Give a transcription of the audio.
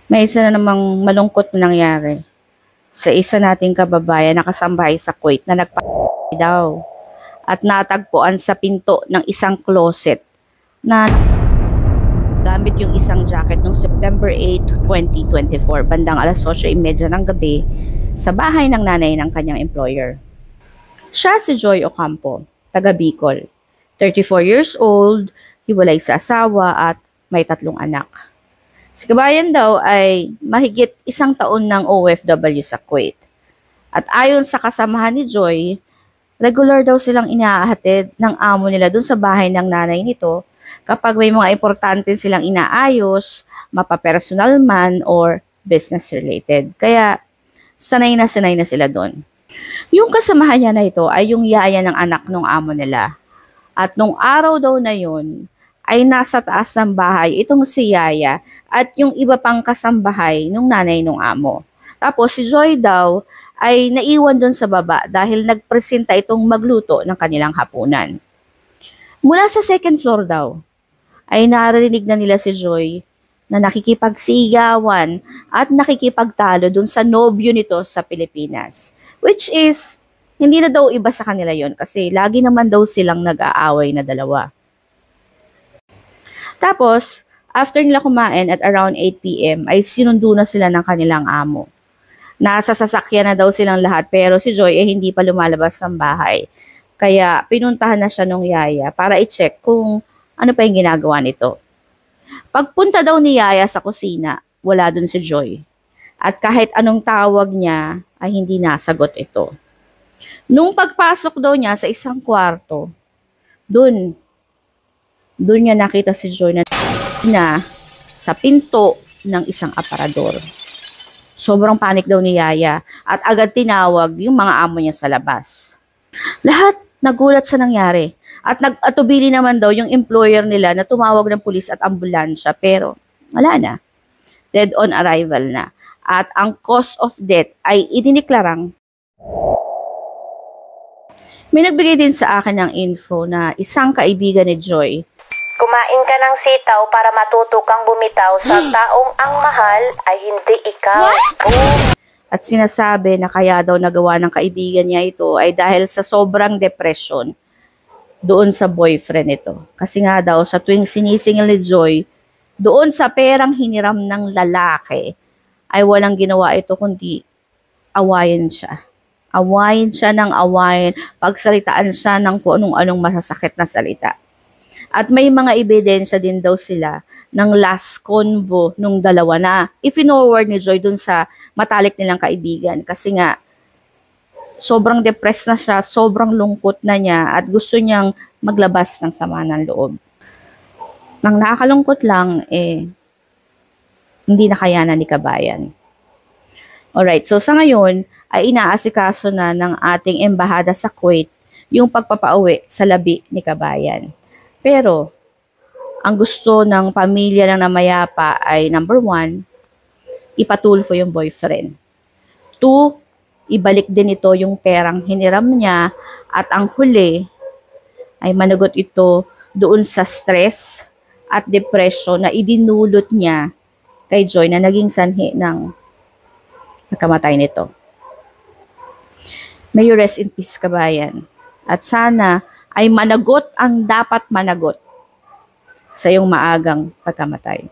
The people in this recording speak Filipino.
May isa na namang malungkot na nangyari sa isa nating kababayan na kasambahay sa Kuwait na daw at natagpuan sa pinto ng isang closet na gamit yung isang jacket noong September 8, 2024 bandang alas 8:30 ng gabi sa bahay ng nanay ng kanyang employer. Siya si Joy Ocampo, taga Bicol, 34 years old, hiwalay sa asawa at may 3 anak. Si kabayan daw ay mahigit 1 taon ng OFW sa Kuwait. At ayon sa kasamahan ni Joy, regular daw silang inahatid ng amo nila dun sa bahay ng nanay nito kapag may mga importante silang inaayos, mapapersonal man or business related. Kaya sanay na sila doon. Yung kasamahan niya na ito ay yung yaya ng anak ng amo nila. At nung araw daw na yun, ay nasa taas ng bahay itong si Yaya at yung iba pang kasambahay nung nanay nung amo. Tapos si Joy daw ay naiwan doon sa baba dahil nagpresenta itong magluto ng kanilang hapunan. Mula sa second floor daw, ay narinig na nila si Joy na nakikipagsigawan at nakikipagtalo doon sa nobyo nito sa Pilipinas. Which is, hindi na daw iba sa kanila yon kasi lagi naman daw silang nag-aaway na dalawa. Tapos, after nila kumain at around 8 p.m. ay sinundo na sila ng kanilang amo. Nasa sasakyan na daw silang lahat pero si Joy ay hindi pa lumalabas ng bahay. Kaya pinuntahan na siya nung yaya para i-check kung ano pa yung ginagawa nito. Pagpunta daw ni Yaya sa kusina, wala dun si Joy. At kahit anong tawag niya ay hindi nasagot ito. Nung pagpasok daw niya sa isang kwarto, doon niya nakita si Joy na sa pinto ng isang aparador. Sobrang panik daw ni Yaya at agad tinawag yung mga amo niya sa labas. Lahat nagulat sa nangyari at nag-atubili naman daw yung employer nila na tumawag ng pulis at ambulansya pero wala na. Dead on arrival na. At ang cause of death ay idiniklarang. May nagbigay din sa akin ng info na isang kaibigan ni Joy. Kumain ka ng sitaw para matuto kang bumitaw sa taong ang mahal ay hindi ikaw. At sinasabi na kaya daw nagawa ng kaibigan niya ito ay dahil sa sobrang depression doon sa boyfriend nito. Kasi nga daw sa tuwing sinisingil ni Joy, doon sa perang hiniram ng lalaki, ay walang ginawa ito kundi awayin siya. Awayin siya ng awayin, pagsalitaan siya ng kung anong masasakit na salita. At may mga ebidensya din daw sila ng last convo nung dalawa na i-forward ni Joy dun sa matalik nilang kaibigan. Kasi nga, sobrang depressed na siya, sobrang lungkot na niya at gusto niyang maglabas ng sama ng loob. Nang nakakalungkot lang, hindi nakayanan ni kabayan. Alright, so sa ngayon, ay inaasikaso na ng ating embahada sa Kuwait yung pagpapauwi sa labi ni kabayan. Pero, ang gusto ng pamilya ng namayapa ay number 1, ipatulfo yung boyfriend. 2, ibalik din ito yung perang hiniram niya at ang huli ay managot ito doon sa stress at depression na idinulot niya kay Joy na naging sanhi ng pagkamatay nito. May you rest in peace, kabayan. At sana ay managot ang dapat managot sa iyong maagang pagkamatay.